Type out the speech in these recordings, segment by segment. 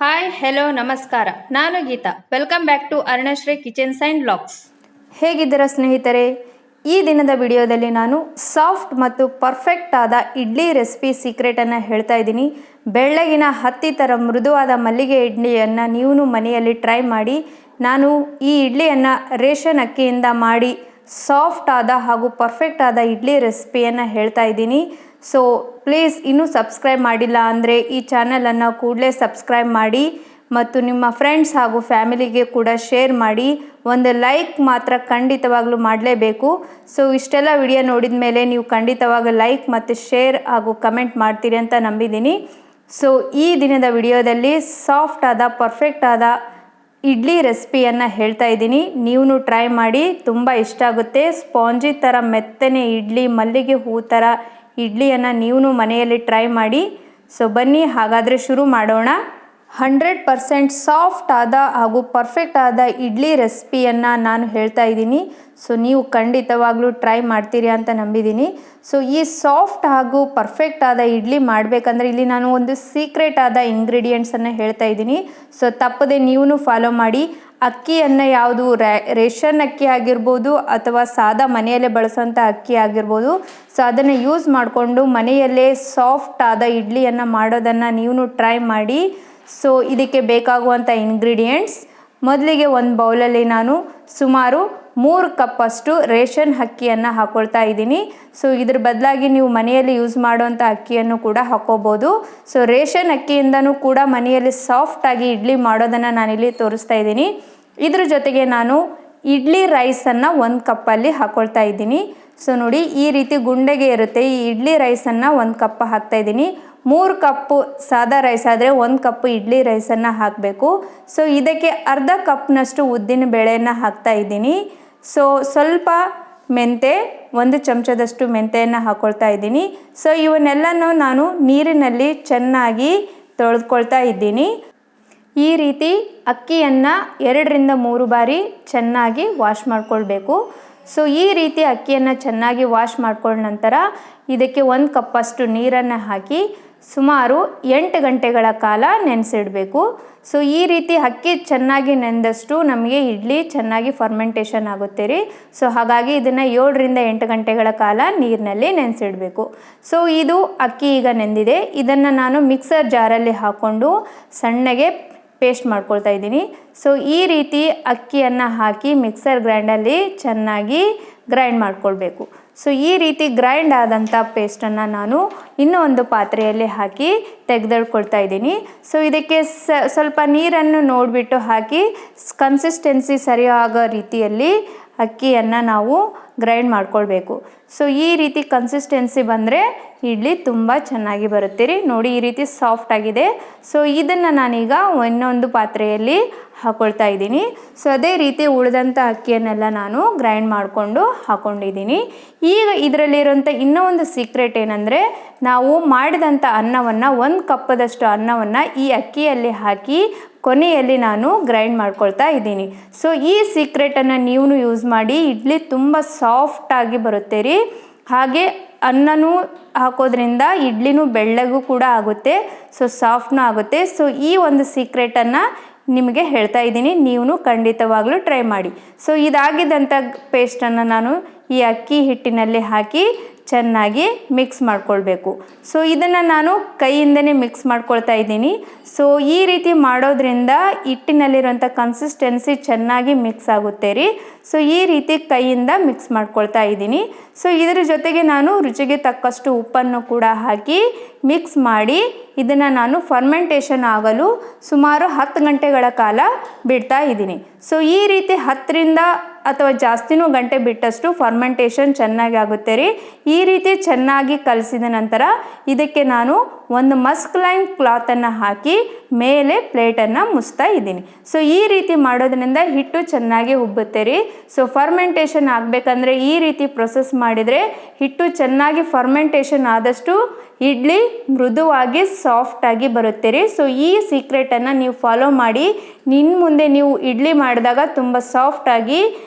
Hi hello ನಮಸ್ಕಾರ, ನಾನು Geeta. Welcome back to Arunashree kitchens and vlogs. ಹೇಗಿದ್ದೀರಾ ಸ್ನೇಹಿತರೆ? ಈ ದಿನದ ವಿಡಿಯೋದಲ್ಲಿ ನಾನು ಸಾಫ್ಟ್ ಮತ್ತು ಪರ್ಫೆಕ್ಟ್ ಆದ ಇಡ್ಲಿ ರೆಸಿಪಿ ಸೀಕ್ರೆಟನ್ನು ಹೇಳ್ತಾ ಇದ್ದೀನಿ. ಬೆಳ್ಳಗಿನ ಹತ್ತಿ ಥರ ಮೃದುವಾದ ಮಲ್ಲಿಗೆ ಇಡ್ಲಿಯನ್ನು ನೀವು ಮನೆಯಲ್ಲಿ ಟ್ರೈ ಮಾಡಿ. ನಾನು ಈ ಇಡ್ಲಿಯನ್ನು ರೇಷನ್ ಅಕ್ಕಿಯಿಂದ ಮಾಡಿ ಸಾಫ್ಟ್ ಆದ ಹಾಗೂ ಪರ್ಫೆಕ್ಟ್ ಆದ ಇಡ್ಲಿ ರೆಸಿಪಿಯನ್ನು ಹೇಳ್ತಾ ಇದ್ದೀನಿ. ಸೊ ಪ್ಲೀಸ್ ಇನ್ನೂ ಸಬ್ಸ್ಕ್ರೈಬ್ ಮಾಡಿಲ್ಲ ಅಂದರೆ ಈ ಚಾನಲನ್ನು ಕೂಡಲೇ ಸಬ್ಸ್ಕ್ರೈಬ್ ಮಾಡಿ ಮತ್ತು ನಿಮ್ಮ ಫ್ರೆಂಡ್ಸ್ ಹಾಗೂ ಫ್ಯಾಮಿಲಿಗೆ ಕೂಡ ಶೇರ್ ಮಾಡಿ. ಒಂದು ಲೈಕ್ ಮಾತ್ರ ಖಂಡಿತವಾಗ್ಲೂ ಮಾಡಲೇಬೇಕು. ಸೊ ಇಷ್ಟೆಲ್ಲ ವಿಡಿಯೋ ನೋಡಿದ ಮೇಲೆ ನೀವು ಖಂಡಿತವಾಗ ಲೈಕ್ ಮತ್ತು ಶೇರ್ ಹಾಗೂ ಕಮೆಂಟ್ ಮಾಡ್ತೀರಿ ಅಂತ ನಂಬಿದ್ದೀನಿ. ಸೊ ಈ ದಿನದ ವಿಡಿಯೋದಲ್ಲಿ ಸಾಫ್ಟ್ ಆದ ಪರ್ಫೆಕ್ಟ್ ಆದ ಇಡ್ಲಿ ರೆಸಿಪಿಯನ್ನು ಹೇಳ್ತಾ ಇದ್ದೀನಿ. ನೀವು ಟ್ರೈ ಮಾಡಿ, ತುಂಬ ಇಷ್ಟ ಆಗುತ್ತೆ. ಸ್ಪಾಂಜಿ ಥರ ಮೆತ್ತನೆ ಇಡ್ಲಿ, ಮಲ್ಲಿಗೆ ಹೂ ಥರ ಇಡ್ಲಿಯನ್ನು ನೀವು ಮನೆಯಲ್ಲಿ ಟ್ರೈ ಮಾಡಿ. ಸೊ ಬನ್ನಿ ಹಾಗಾದರೆ ಶುರು ಮಾಡೋಣ. 100% ಸಾಫ್ಟ್ ಆದ ಹಾಗೂ ಪರ್ಫೆಕ್ಟ್ ಆದ ಇಡ್ಲಿ ರೆಸಿಪಿಯನ್ನು ನಾನು ಹೇಳ್ತಾ ಇದ್ದೀನಿ. ಸೊ ನೀವು ಖಂಡಿತವಾಗ್ಲೂ ಟ್ರೈ ಮಾಡ್ತೀರಿ ಅಂತ ನಂಬಿದ್ದೀನಿ. ಸೊ ಈ ಸಾಫ್ಟ್ ಹಾಗೂ ಪರ್ಫೆಕ್ಟ್ ಆದ ಇಡ್ಲಿ ಮಾಡಬೇಕಂದ್ರೆ ಇಲ್ಲಿ ನಾನು ಒಂದು ಸೀಕ್ರೆಟ್ ಆದ ಇಂಗ್ರೀಡಿಯೆಂಟ್ಸನ್ನು ಹೇಳ್ತಾ ಇದ್ದೀನಿ. ಸೊ ತಪ್ಪದೆ ನೀವು ಫಾಲೋ ಮಾಡಿ. ಅಕ್ಕಿಯನ್ನು ಯಾವುದು ರೇಷನ್ ಅಕ್ಕಿ ಆಗಿರ್ಬೋದು ಅಥವಾ ಸಾದಾ ಮನೆಯಲ್ಲೇ ಬಳಸೋಂಥ ಅಕ್ಕಿ ಆಗಿರ್ಬೋದು. ಸೊ ಅದನ್ನು ಯೂಸ್ ಮಾಡಿಕೊಂಡು ಮನೆಯಲ್ಲೇ ಸಾಫ್ಟ್ ಆದ ಇಡ್ಲಿಯನ್ನು ಮಾಡೋದನ್ನು ನೀವು ಟ್ರೈ ಮಾಡಿ. ಸೊ ಇದಕ್ಕೆ ಬೇಕಾಗುವಂಥ ಇಂಗ್ರೀಡಿಯೆಂಟ್ಸ್, ಮೊದಲಿಗೆ ಒಂದು ಬೌಲಲ್ಲಿ ನಾನು ಸುಮಾರು 3 ಕಪ್ಪಷ್ಟು ರೇಷನ್ ಅಕ್ಕಿಯನ್ನು ಹಾಕ್ಕೊಳ್ತಾ ಇದ್ದೀನಿ. ಸೊ ಇದ್ರ ಬದಲಾಗಿ ನೀವು ಮನೆಯಲ್ಲಿ ಯೂಸ್ ಮಾಡುವಂಥ ಅಕ್ಕಿಯನ್ನು ಕೂಡ ಹಾಕ್ಕೋಬೋದು. ಸೊ ರೇಷನ್ ಅಕ್ಕಿಯಿಂದನೂ ಕೂಡ ಮನೆಯಲ್ಲಿ ಸಾಫ್ಟಾಗಿ ಇಡ್ಲಿ ಮಾಡೋದನ್ನು ನಾನಿಲ್ಲಿ ತೋರಿಸ್ತಾ ಇದ್ದೀನಿ. ಇದ್ರ ಜೊತೆಗೆ ನಾನು ಇಡ್ಲಿ ರೈಸನ್ನು 1 ಕಪ್ಪಲ್ಲಿ ಹಾಕ್ಕೊಳ್ತಾ ಇದ್ದೀನಿ. ಸೊ ನೋಡಿ, ಈ ರೀತಿ ಗುಂಡೆಗೆ ಇರುತ್ತೆ. ಈ ಇಡ್ಲಿ ರೈಸನ್ನು 1 ಕಪ್ ಹಾಕ್ತಾ ಇದ್ದೀನಿ. 3 ಕಪ್ಪು ಸಾದಾ ರೈಸ್ ಆದರೆ 1 ಕಪ್ ಇಡ್ಲಿ ರೈಸನ್ನು ಹಾಕಬೇಕು. ಸೊ ಇದಕ್ಕೆ ಅರ್ಧ ಕಪ್ನಷ್ಟು ಉದ್ದಿನ ಬೇಳೆಯನ್ನು ಹಾಕ್ತಾ ಇದ್ದೀನಿ. ಸೊ ಸ್ವಲ್ಪ ಮೆಂತೆ, 1 ಚಮಚದಷ್ಟು ಮೆಂತೆಯನ್ನು ಹಾಕ್ಕೊಳ್ತಾ ಇದ್ದೀನಿ. ಸೊ ಇವನ್ನೆಲ್ಲನೂ ನಾನು ನೀರಿನಲ್ಲಿ ಚೆನ್ನಾಗಿ ತೊಳೆದುಕೊಳ್ತಾ ಇದ್ದೀನಿ. ಈ ರೀತಿ ಅಕ್ಕಿಯನ್ನು 2ರಿಂದ 3 ಬಾರಿ ಚೆನ್ನಾಗಿ ವಾಶ್ ಮಾಡ್ಕೊಳ್ಬೇಕು. ಸೊ ಈ ರೀತಿ ಅಕ್ಕಿಯನ್ನು ಚೆನ್ನಾಗಿ ವಾಶ್ ಮಾಡ್ಕೊಂಡ ನಂತರ ಇದಕ್ಕೆ 1 ಕಪ್ಪಷ್ಟು ನೀರನ್ನು ಹಾಕಿ ಸುಮಾರು 8 ಗಂಟೆಗಳ ಕಾಲ ನೆನೆಸಿಡಬೇಕು. ಸೊ ಈ ರೀತಿ ಅಕ್ಕಿ ಚೆನ್ನಾಗಿ ನೆಂದಷ್ಟು ನಮಗೆ ಇಡ್ಲಿ ಚೆನ್ನಾಗಿ ಫರ್ಮೆಂಟೇಷನ್ ಆಗುತ್ತೆ ರೀ. ಸೊ ಹಾಗಾಗಿ ಇದನ್ನು 7ರಿಂದ 8 ಗಂಟೆಗಳ ಕಾಲ ನೀರಿನಲ್ಲಿ ನೆನೆಸಿಡಬೇಕು. ಸೊ ಇದು ಅಕ್ಕಿ ಈಗ ನೆಂದಿದೆ. ಇದನ್ನು ನಾನು ಮಿಕ್ಸರ್ ಜಾರಲ್ಲಿ ಹಾಕ್ಕೊಂಡು ಸಣ್ಣಗೆ ಪೇಸ್ಟ್ ಮಾಡ್ಕೊಳ್ತಾ ಇದ್ದೀನಿ. ಸೊ ಈ ರೀತಿ ಅಕ್ಕಿಯನ್ನು ಹಾಕಿ ಮಿಕ್ಸರ್ ಗ್ರೈಂಡಲ್ಲಿ ಚೆನ್ನಾಗಿ ಗ್ರೈಂಡ್ ಮಾಡ್ಕೊಳ್ಬೇಕು. ಸೊ ಈ ರೀತಿ ಗ್ರೈಂಡ್ ಆದಂಥ ಪೇಸ್ಟನ್ನು ನಾನು ಇನ್ನೂ ಒಂದು ಪಾತ್ರೆಯಲ್ಲಿ ಹಾಕಿ ತೆಗೆದಿಟ್ಕೊಳ್ತಾ ಇದ್ದೀನಿ. ಸೊ ಇದಕ್ಕೆ ಸ್ವಲ್ಪ ನೀರನ್ನು ನೋಡಿಬಿಟ್ಟು ಹಾಕಿ ಕನ್ಸಿಸ್ಟೆನ್ಸಿ ಸರಿಯಾಗೋ ರೀತಿಯಲ್ಲಿ ಅಕ್ಕಿಯನ್ನು ನಾವು ಗ್ರೈಂಡ್ ಮಾಡ್ಕೊಳ್ಬೇಕು. ಸೊ ಈ ರೀತಿ ಕನ್ಸಿಸ್ಟೆನ್ಸಿ ಬಂದರೆ ಇಡ್ಲಿ ತುಂಬ ಚೆನ್ನಾಗಿ ಬರುತ್ತೆ ರೀ. ನೋಡಿ, ಈ ರೀತಿ ಸಾಫ್ಟ್ ಆಗಿದೆ. ಸೊ ಇದನ್ನು ನಾನೀಗ ಇನ್ನೊಂದು ಪಾತ್ರೆಯಲ್ಲಿ ಹಾಕ್ಕೊಳ್ತಾ ಇದ್ದೀನಿ. ಸೊ ಅದೇ ರೀತಿ ಉಳಿದಂಥ ಅಕ್ಕಿಯನ್ನೆಲ್ಲ ನಾನು ಗ್ರೈಂಡ್ ಮಾಡಿಕೊಂಡು ಹಾಕ್ಕೊಂಡಿದ್ದೀನಿ. ಈಗ ಇದರಲ್ಲಿರೋಂಥ ಇನ್ನೂ ಒಂದು ಸೀಕ್ರೆಟ್ ಏನಂದರೆ, ನಾವು ಮಾಡಿದಂಥ ಅನ್ನವನ್ನು 1 ಕಪ್ಪದಷ್ಟು ಅನ್ನವನ್ನು ಈ ಅಕ್ಕಿಯಲ್ಲಿ ಹಾಕಿ ಕೊನೆಯಲ್ಲಿ ನಾನು ಗ್ರೈಂಡ್ ಮಾಡ್ಕೊಳ್ತಾ ಇದ್ದೀನಿ. ಸೊ ಈ ಸೀಕ್ರೆಟನ್ನು ನೀವು ಯೂಸ್ ಮಾಡಿ, ಇಡ್ಲಿ ತುಂಬ ಸಾಫ್ಟಾಗಿ ಬರುತ್ತೆ ರೀ. ಹಾಗೆ ಅನ್ನನೂ ಹಾಕೋದ್ರಿಂದ ಇಡ್ಲಿನೂ ಬೆಳ್ಳಗೂ ಕೂಡ ಆಗುತ್ತೆ. ಸೊ ಸಾಫ್ಟ್ನೂ ಆಗುತ್ತೆ. ಸೊ ಈ ಒಂದು ಸೀಕ್ರೆಟನ್ನು ನಿಮಗೆ ಹೇಳ್ತಾ ಇದ್ದೀನಿ, ನೀವು ಖಂಡಿತವಾಗ್ಲೂ ಟ್ರೈ ಮಾಡಿ. ಸೊ ಇದಾಗಿದ್ದಂಥ ಪೇಸ್ಟನ್ನು ನಾನು ಈ ಅಕ್ಕಿ ಹಿಟ್ಟಿನಲ್ಲಿ ಹಾಕಿ ಚೆನ್ನಾಗಿ ಮಿಕ್ಸ್ ಮಾಡ್ಕೊಳ್ಬೇಕು. ಸೊ ಇದನ್ನು ನಾನು ಕೈಯಿಂದನೇ ಮಿಕ್ಸ್ ಮಾಡ್ಕೊಳ್ತಾ ಇದ್ದೀನಿ. ಸೊ ಈ ರೀತಿ ಮಾಡೋದ್ರಿಂದ ಹಿಟ್ಟಿನಲ್ಲಿರುವಂಥ ಕನ್ಸಿಸ್ಟೆನ್ಸಿ ಚೆನ್ನಾಗಿ ಮಿಕ್ಸ್ ಆಗುತ್ತೆ ರೀ. ಸೊ ಈ ರೀತಿ ಕೈಯಿಂದ ಮಿಕ್ಸ್ ಮಾಡ್ಕೊಳ್ತಾ ಇದ್ದೀನಿ. ಸೊ ಇದರ ಜೊತೆಗೆ ನಾನು ರುಚಿಗೆ ತಕ್ಕಷ್ಟು ಉಪ್ಪನ್ನು ಕೂಡ ಹಾಕಿ ಮಿಕ್ಸ್ ಮಾಡಿ ಇದನ್ನು ನಾನು ಫರ್ಮೆಂಟೇಷನ್ ಆಗಲು ಸುಮಾರು 10 ಗಂಟೆಗಳ ಕಾಲ ಬಿಡ್ತಾ ಇದ್ದೀನಿ. ಸೊ ಈ ರೀತಿ 10ರಿಂದ ಅಥವಾ ಜಾಸ್ತಿನೂ ಗಂಟೆ ಬಿಟ್ಟಷ್ಟು ಫರ್ಮೆಂಟೇಷನ್ ಚೆನ್ನಾಗಿ ಆಗುತ್ತೆ ರೀ. ಈ ರೀತಿ ಚೆನ್ನಾಗಿ ಕಲಸಿದ ನಂತರ ಇದಕ್ಕೆ ನಾನು ಒಂದು ಮಸ್ಕ್ಲೈನ್ ಕ್ಲಾತನ್ನು ಹಾಕಿ ಮೇಲೆ ಪ್ಲೇಟನ್ನು ಮುಚ್ತಾ ಇದ್ದೀನಿ. ಸೊ ಈ ರೀತಿ ಮಾಡೋದ್ರಿಂದ ಹಿಟ್ಟು ಚೆನ್ನಾಗಿ ಉಬ್ಬುತ್ತೆ ರೀ. ಸೊ ಫರ್ಮೆಂಟೇಷನ್ ಆಗಬೇಕಂದ್ರೆ ಈ ರೀತಿ ಪ್ರೊಸೆಸ್ ಮಾಡಿದರೆ ಹಿಟ್ಟು ಚೆನ್ನಾಗಿ ಫರ್ಮೆಂಟೇಷನ್ ಆದಷ್ಟು ಇಡ್ಲಿ ಮೃದುವಾಗಿ ಸಾಫ್ಟಾಗಿ ಬರುತ್ತೆ ರೀ. ಸೊ ಈ ಸೀಕ್ರೆಟನ್ನು ನೀವು ಫಾಲೋ ಮಾಡಿ. ಮುಂದೆ ನೀವು ಇಡ್ಲಿ ಮಾಡಿದಾಗ ತುಂಬ ಸಾಫ್ಟಾಗಿ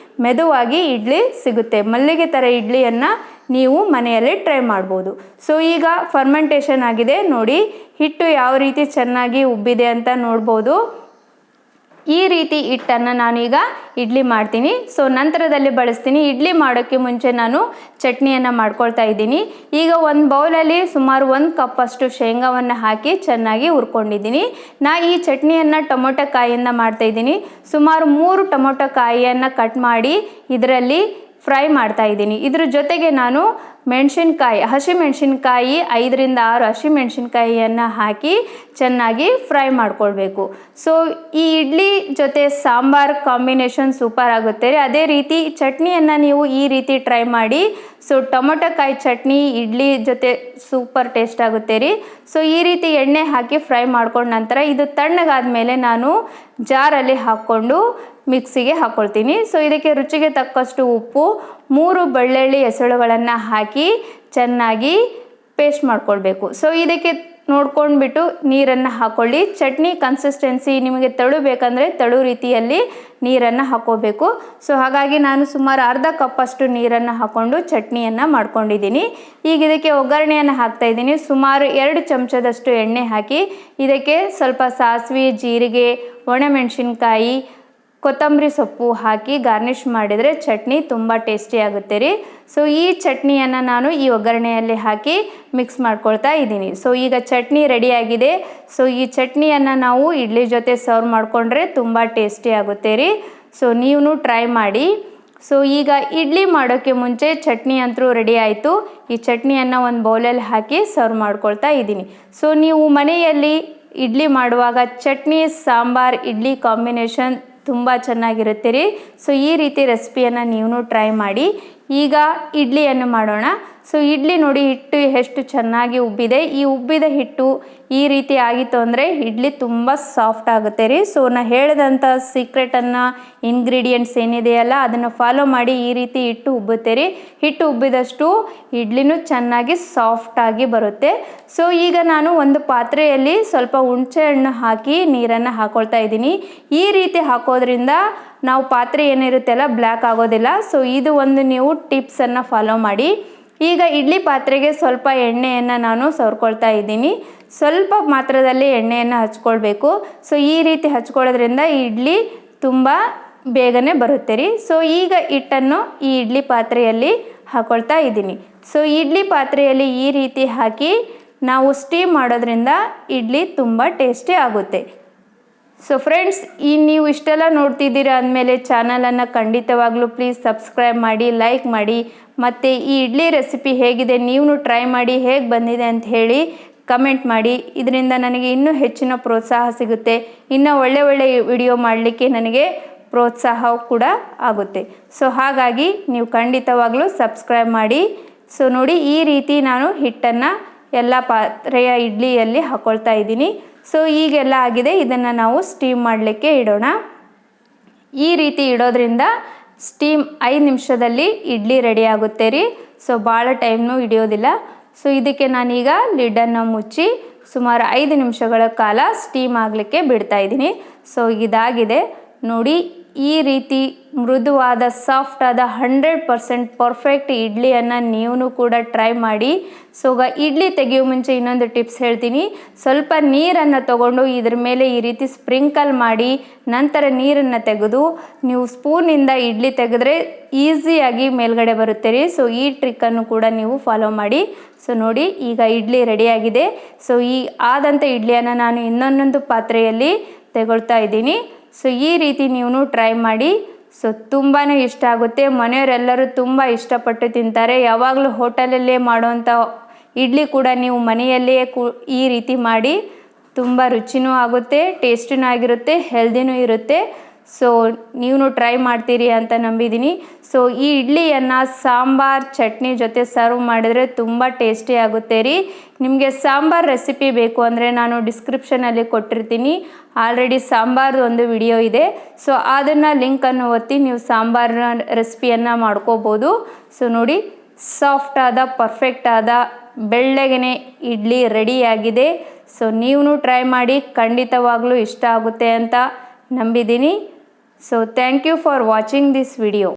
ಮೆದುವಾಗಿ ಇಡ್ಲಿ ಸಿಗುತ್ತೆ. ಮಲ್ಲಿಗೆ ಥರ ಇಡ್ಲಿಯನ್ನು ನೀವು ಮನೆಯಲ್ಲೇ ಟ್ರೈ ಮಾಡ್ಬೋದು. ಸೊ ಈಗ ಫರ್ಮೆಂಟೇಷನ್ ಆಗಿದೆ ನೋಡಿ, ಹಿಟ್ಟು ಯಾವ ರೀತಿ ಚೆನ್ನಾಗಿ ಉಬ್ಬಿದೆ ಅಂತ ನೋಡ್ಬೋದು. ಈ ರೀತಿ ಹಿಟ್ಟನ್ನು ನಾನೀಗ ಇಡ್ಲಿ ಮಾಡ್ತೀನಿ. ಸೊ ನಂತರದಲ್ಲಿ ಬಳಸ್ತೀನಿ. ಇಡ್ಲಿ ಮಾಡೋಕ್ಕೆ ಮುಂಚೆ ನಾನು ಚಟ್ನಿಯನ್ನು ಮಾಡ್ಕೊಳ್ತಾ ಇದ್ದೀನಿ. ಈಗ ಒಂದು ಬೌಲಲ್ಲಿ ಸುಮಾರು 1 ಕಪ್ಪಷ್ಟು ಶೇಂಗಾವನ್ನು ಹಾಕಿ ಚೆನ್ನಾಗಿ ಹುರ್ಕೊಂಡಿದ್ದೀನಿ. ಈ ಚಟ್ನಿಯನ್ನು ಟೊಮೊಟೊ ಕಾಯಿಯಿಂದ ಮಾಡ್ತಾಯಿದ್ದೀನಿ. ಸುಮಾರು 3 ಟೊಮೊಟೊ ಕಾಯಿಯನ್ನು ಕಟ್ ಮಾಡಿ ಇದರಲ್ಲಿ ಫ್ರೈ ಮಾಡ್ತಾ ಇದ್ದೀನಿ. ಇದ್ರ ಜೊತೆಗೆ ನಾನು ಹಸಿಮೆಣಸಿನ್ಕಾಯಿ 5ರಿಂದ 6 ಹಸಿಮೆಣಸಿನ್ಕಾಯಿಯನ್ನು ಹಾಕಿ ಚೆನ್ನಾಗಿ ಫ್ರೈ ಮಾಡ್ಕೊಳ್ಬೇಕು. ಸೊ ಈ ಇಡ್ಲಿ ಜೊತೆ ಸಾಂಬಾರ್ ಕಾಂಬಿನೇಷನ್ ಸೂಪರ್ ಆಗುತ್ತೆ. ಅದೇ ರೀತಿ ಚಟ್ನಿಯನ್ನು ನೀವು ಈ ರೀತಿ ಟ್ರೈ ಮಾಡಿ. ಸೊ ಟೊಮೊಟೊ ಕಾಯಿ ಚಟ್ನಿ ಇಡ್ಲಿ ಜೊತೆ ಸೂಪರ್ ಟೇಸ್ಟ್ ಆಗುತ್ತೆ ರೀ. ಸೊ ಈ ರೀತಿ ಎಣ್ಣೆ ಹಾಕಿ ಫ್ರೈ ಮಾಡ್ಕೊಂಡ ನಂತರ ಇದು ತಣ್ಣಗಾದ್ಮೇಲೆ ನಾನು ಜಾರಲ್ಲಿ ಹಾಕ್ಕೊಂಡು ಮಿಕ್ಸಿಗೆ ಹಾಕ್ಕೊಳ್ತೀನಿ. ಸೊ ಇದಕ್ಕೆ ರುಚಿಗೆ ತಕ್ಕಷ್ಟು ಉಪ್ಪು, 3 ಬೆಳ್ಳುಳ್ಳಿ ಎಸಳುಗಳನ್ನು ಹಾಕಿ ಚೆನ್ನಾಗಿ ಪೇಸ್ಟ್ ಮಾಡ್ಕೊಳ್ಬೇಕು. ಸೊ ಇದಕ್ಕೆ ನೋಡ್ಕೊಂಡ್ಬಿಟ್ಟು ನೀರನ್ನು ಹಾಕ್ಕೊಳ್ಳಿ. ಚಟ್ನಿ ಕನ್ಸಿಸ್ಟೆನ್ಸಿ ನಿಮಗೆ ತೆಳು ಬೇಕಂದರೆ ತೆಳು ರೀತಿಯಲ್ಲಿ ನೀರನ್ನು ಹಾಕ್ಕೋಬೇಕು. ಸೊ ಹಾಗಾಗಿ ನಾನು ಸುಮಾರು ಅರ್ಧ ಕಪ್ಪಷ್ಟು ನೀರನ್ನು ಹಾಕ್ಕೊಂಡು ಚಟ್ನಿಯನ್ನು ಮಾಡ್ಕೊಂಡಿದ್ದೀನಿ. ಈಗ ಇದಕ್ಕೆ ಒಗ್ಗರಣೆಯನ್ನು ಹಾಕ್ತಾಯಿದ್ದೀನಿ. ಸುಮಾರು 2 ಚಮಚದಷ್ಟು ಎಣ್ಣೆ ಹಾಕಿ ಇದಕ್ಕೆ ಸ್ವಲ್ಪ ಸಾಸಿವೆ, ಜೀರಿಗೆ, ಒಣಮೆಣಸಿನ್ಕಾಯಿ, ಕೊತ್ತಂಬರಿ ಸೊಪ್ಪು ಹಾಕಿ ಗಾರ್ನಿಷ್ ಮಾಡಿದರೆ ಚಟ್ನಿ ತುಂಬ ಟೇಸ್ಟಿ ಆಗುತ್ತೆ ರೀ. ಸೊ ಈ ಚಟ್ನಿಯನ್ನು ನಾನು ಈ ಒಗ್ಗರಣೆಯಲ್ಲಿ ಹಾಕಿ ಮಿಕ್ಸ್ ಮಾಡ್ಕೊಳ್ತಾ ಇದ್ದೀನಿ. ಸೊ ಈಗ ಚಟ್ನಿ ರೆಡಿಯಾಗಿದೆ. ಸೊ ಈ ಚಟ್ನಿಯನ್ನು ನಾವು ಇಡ್ಲಿ ಜೊತೆ ಸರ್ವ್ ಮಾಡಿಕೊಂಡ್ರೆ ತುಂಬ ಟೇಸ್ಟಿ ಆಗುತ್ತೆ ರೀ. ಸೊ ನೀವು ಟ್ರೈ ಮಾಡಿ. ಸೊ ಈಗ ಇಡ್ಲಿ ಮಾಡೋಕ್ಕೆ ಮುಂಚೆ ಚಟ್ನಿ ಅಂತೂ ರೆಡಿ ಆಯಿತು. ಈ ಚಟ್ನಿಯನ್ನು ಒಂದು ಬೌಲಲ್ಲಿ ಹಾಕಿ ಸರ್ವ್ ಮಾಡ್ಕೊಳ್ತಾ ಇದ್ದೀನಿ. ಸೊ ನೀವು ಮನೆಯಲ್ಲಿ ಇಡ್ಲಿ ಮಾಡುವಾಗ ಚಟ್ನಿ ಸಾಂಬಾರ್ ಇಡ್ಲಿ ಕಾಂಬಿನೇಷನ್ ತುಂಬ ಚೆನ್ನಾಗಿರುತ್ತೆ ರೀ. ಸೊ ಈ ರೀತಿ ರೆಸಿಪಿಯನ್ನು ನೀವು ಟ್ರೈ ಮಾಡಿ. ಈಗ ಇಡ್ಲಿಯನ್ನು ಮಾಡೋಣ. ಸೊ ಇಡ್ಲಿ ನೋಡಿ ಹಿಟ್ಟು ಎಷ್ಟು ಚೆನ್ನಾಗಿ ಉಬ್ಬಿದೆ. ಈ ಉಬ್ಬಿದ ಹಿಟ್ಟು ಈ ರೀತಿ ಆಗಿತ್ತು ಅಂದರೆ ಇಡ್ಲಿ ತುಂಬ ಸಾಫ್ಟ್ ಆಗುತ್ತೆ ರೀ. ಸೊ ನಾನು ಹೇಳಿದಂಥ ಸೀಕ್ರೆಟನ್ನು ಇಂಗ್ರೀಡಿಯೆಂಟ್ಸ್ ಏನಿದೆಯಲ್ಲ ಅದನ್ನು ಫಾಲೋ ಮಾಡಿ ಈ ರೀತಿ ಹಿಟ್ಟು ಉಬ್ಬುತ್ತೆ ರೀ. ಹಿಟ್ಟು ಉಬ್ಬಿದಷ್ಟು ಇಡ್ಲಿನೂ ಚೆನ್ನಾಗಿ ಸಾಫ್ಟಾಗಿ ಬರುತ್ತೆ. ಸೊ ಈಗ ನಾನು ಒಂದು ಪಾತ್ರೆಯಲ್ಲಿ ಸ್ವಲ್ಪ ಹುಣಸೆ ಹಣ್ಣು ಹಾಕಿ ನೀರನ್ನು ಹಾಕ್ಕೊಳ್ತಾ ಇದ್ದೀನಿ. ಈ ರೀತಿ ಹಾಕೋದ್ರಿಂದ ನಾವು ಪಾತ್ರೆ ಏನಿರುತ್ತೆಲ್ಲ ಬ್ಲ್ಯಾಕ್ ಆಗೋದಿಲ್ಲ. ಸೊ ಇದು ಒಂದು ನೀವು ಟಿಪ್ಸನ್ನು ಫಾಲೋ ಮಾಡಿ. ಈಗ ಇಡ್ಲಿ ಪಾತ್ರೆಗೆ ಸ್ವಲ್ಪ ಎಣ್ಣೆಯನ್ನು ನಾನು ಸವರ್ಕೊಳ್ತಾ ಇದ್ದೀನಿ. ಸ್ವಲ್ಪ ಮಾತ್ರದಲ್ಲಿ ಎಣ್ಣೆಯನ್ನು ಹಚ್ಕೊಳ್ಬೇಕು. ಸೊ ಈ ರೀತಿ ಹಚ್ಕೊಳ್ಳೋದ್ರಿಂದ ಇಡ್ಲಿ ತುಂಬ ಬೇಗನೆ ಬರುತ್ತೆ ರೀ. ಸೊ ಈಗ ಹಿಟ್ಟನ್ನು ಈ ಇಡ್ಲಿ ಪಾತ್ರೆಯಲ್ಲಿ ಹಾಕ್ಕೊಳ್ತಾ ಇದ್ದೀನಿ. ಸೊ ಇಡ್ಲಿ ಪಾತ್ರೆಯಲ್ಲಿ ಈ ರೀತಿ ಹಾಕಿ ನಾವು ಸ್ಟೀಮ್ ಮಾಡೋದ್ರಿಂದ ಇಡ್ಲಿ ತುಂಬ ಟೇಸ್ಟಿ ಆಗುತ್ತೆ. ಸೊ ಫ್ರೆಂಡ್ಸ್, ನೀವು ಇಷ್ಟೆಲ್ಲ ನೋಡ್ತಿದ್ದೀರಾ ಅಂದಮೇಲೆ ಚಾನಲನ್ನು ಖಂಡಿತವಾಗ್ಲೂ ಪ್ಲೀಸ್ ಸಬ್ಸ್ಕ್ರೈಬ್ ಮಾಡಿ, ಲೈಕ್ ಮಾಡಿ. ಮತ್ತು ಈ ಇಡ್ಲಿ ರೆಸಿಪಿ ಹೇಗಿದೆ ನೀವು ಟ್ರೈ ಮಾಡಿ, ಹೇಗೆ ಬಂದಿದೆ ಅಂತ ಹೇಳಿ ಕಮೆಂಟ್ ಮಾಡಿ. ಇದರಿಂದ ನನಗೆ ಇನ್ನೂ ಹೆಚ್ಚಿನ ಪ್ರೋತ್ಸಾಹ ಸಿಗುತ್ತೆ. ಇನ್ನೂ ಒಳ್ಳೆ ವಿಡಿಯೋ ಮಾಡಲಿಕ್ಕೆ ನನಗೆ ಪ್ರೋತ್ಸಾಹ ಕೂಡ ಆಗುತ್ತೆ. ಸೊ ಹಾಗಾಗಿ ನೀವು ಖಂಡಿತವಾಗ್ಲೂ ಸಬ್ಸ್ಕ್ರೈಬ್ ಮಾಡಿ. ಸೊ ನೋಡಿ ಈ ರೀತಿ ನಾನು ಹಿಟ್ಟನ್ನು ಎಲ್ಲ ಪಾತ್ರೆಯ ಇಡ್ಲಿಯಲ್ಲಿ ಹಾಕ್ಕೊಳ್ತಾ ಇದ್ದೀನಿ. ಸೊ ಈಗೆಲ್ಲ ಆಗಿದೆ. ಇದನ್ನು ನಾವು ಸ್ಟೀಮ್ ಮಾಡಲಿಕ್ಕೆ ಇಡೋಣ. ಈ ರೀತಿ ಇಡೋದ್ರಿಂದ ಸ್ಟೀಮ್ 5 ನಿಮಿಷದಲ್ಲಿ ಇಡ್ಲಿ ರೆಡಿ ಆಗುತ್ತೆ ರೀ. ಸೊ ಭಾಳ ಟೈಮ್ನೂ ಹಿಡಿಯೋದಿಲ್ಲ. ಸೊ ಇದಕ್ಕೆ ನಾನೀಗ ಲಿಡ್ಡನ್ನು ಮುಚ್ಚಿ ಸುಮಾರು 5 ನಿಮಿಷಗಳ ಕಾಲ ಸ್ಟೀಮ್ ಆಗಲಿಕ್ಕೆ ಬಿಡ್ತಾ ಇದ್ದೀನಿ. ಸೊ ಇದಾಗಿದೆ ನೋಡಿ. ಈ ರೀತಿ ಮೃದುವಾದ ಸಾಫ್ಟಾದ 100% ಪರ್ಫೆಕ್ಟ್ ಇಡ್ಲಿಯನ್ನು ನೀವು ಕೂಡ ಟ್ರೈ ಮಾಡಿ. ಸೊ ಇಡ್ಲಿ ತೆಗೆಯೋ ಮುಂಚೆ ಇನ್ನೊಂದು ಟಿಪ್ಸ್ ಹೇಳ್ತೀನಿ. ಸ್ವಲ್ಪ ನೀರನ್ನು ತಗೊಂಡು ಇದ್ರ ಮೇಲೆ ಈ ರೀತಿ ಸ್ಪ್ರಿಂಕಲ್ ಮಾಡಿ ನಂತರ ನೀರನ್ನು ತೆಗೆದು ನೀವು ಸ್ಪೂನಿಂದ ಇಡ್ಲಿ ತೆಗೆದ್ರೆ ಈಸಿಯಾಗಿ ಮೇಲ್ಗಡೆ ಬರುತ್ತೆ ರೀ. ಸೊ ಈ ಟ್ರಿಕ್ಕನ್ನು ಕೂಡ ನೀವು ಫಾಲೋ ಮಾಡಿ. ಸೊ ನೋಡಿ ಈಗ ಇಡ್ಲಿ ರೆಡಿಯಾಗಿದೆ. ಸೊ ಈ ಆದಂಥ ಇಡ್ಲಿಯನ್ನು ನಾನು ಇನ್ನೊಂದು ಪಾತ್ರೆಯಲ್ಲಿ ತೆಗೊಳ್ತಾ ಇದ್ದೀನಿ. ಸೊ ಈ ರೀತಿ ನೀವು ಟ್ರೈ ಮಾಡಿ. ಸೊ ತುಂಬಾ ಇಷ್ಟ ಆಗುತ್ತೆ. ಮನೆಯವರೆಲ್ಲರೂ ತುಂಬ ಇಷ್ಟಪಟ್ಟು ತಿಂತಾರೆ. ಯಾವಾಗಲೂ ಹೋಟೆಲಲ್ಲೇ ಮಾಡೋವಂಥ ಇಡ್ಲಿ ಕೂಡ ನೀವು ಮನೆಯಲ್ಲೇ ಈ ರೀತಿ ಮಾಡಿ ತುಂಬ ರುಚಿನೂ ಆಗುತ್ತೆ, ಟೇಸ್ಟಿನೂ ಆಗಿರುತ್ತೆ, ಹೆಲ್ದಿನೂ ಇರುತ್ತೆ. ಸೊ ನೀವು ಟ್ರೈ ಮಾಡ್ತೀರಿ ಅಂತ ನಂಬಿದ್ದೀನಿ. ಸೊ ಈ ಇಡ್ಲಿಯನ್ನು ಸಾಂಬಾರ್ ಚಟ್ನಿ ಜೊತೆ ಸರ್ವ್ ಮಾಡಿದರೆ ತುಂಬ ಟೇಸ್ಟಿ ಆಗುತ್ತೆ ರೀ. ನಿಮಗೆ ಸಾಂಬಾರ್ ರೆಸಿಪಿ ಬೇಕು ಅಂದರೆ ನಾನು ಡಿಸ್ಕ್ರಿಪ್ಷನಲ್ಲಿ ಕೊಟ್ಟಿರ್ತೀನಿ. ಆಲ್ರೆಡಿ ಸಾಂಬಾರ್ದು ಒಂದು ವಿಡಿಯೋ ಇದೆ. ಸೊ ಅದನ್ನು ಲಿಂಕನ್ನು ಒತ್ತಿ ನೀವು ಸಾಂಬಾರಿನ ರೆಸಿಪಿಯನ್ನು ಮಾಡ್ಕೋಬೋದು. ಸೊ ನೋಡಿ ಸಾಫ್ಟಾದ ಪರ್ಫೆಕ್ಟಾದ ಬೆಳ್ಳಗೆನೆ ಇಡ್ಲಿ ರೆಡಿಯಾಗಿದೆ. ಸೊ ನೀವು ಟ್ರೈ ಮಾಡಿ, ಖಂಡಿತವಾಗ್ಲೂ ಇಷ್ಟ ಆಗುತ್ತೆ ಅಂತ ನಂಬಿದ್ದೀನಿ. So thank you for watching this video.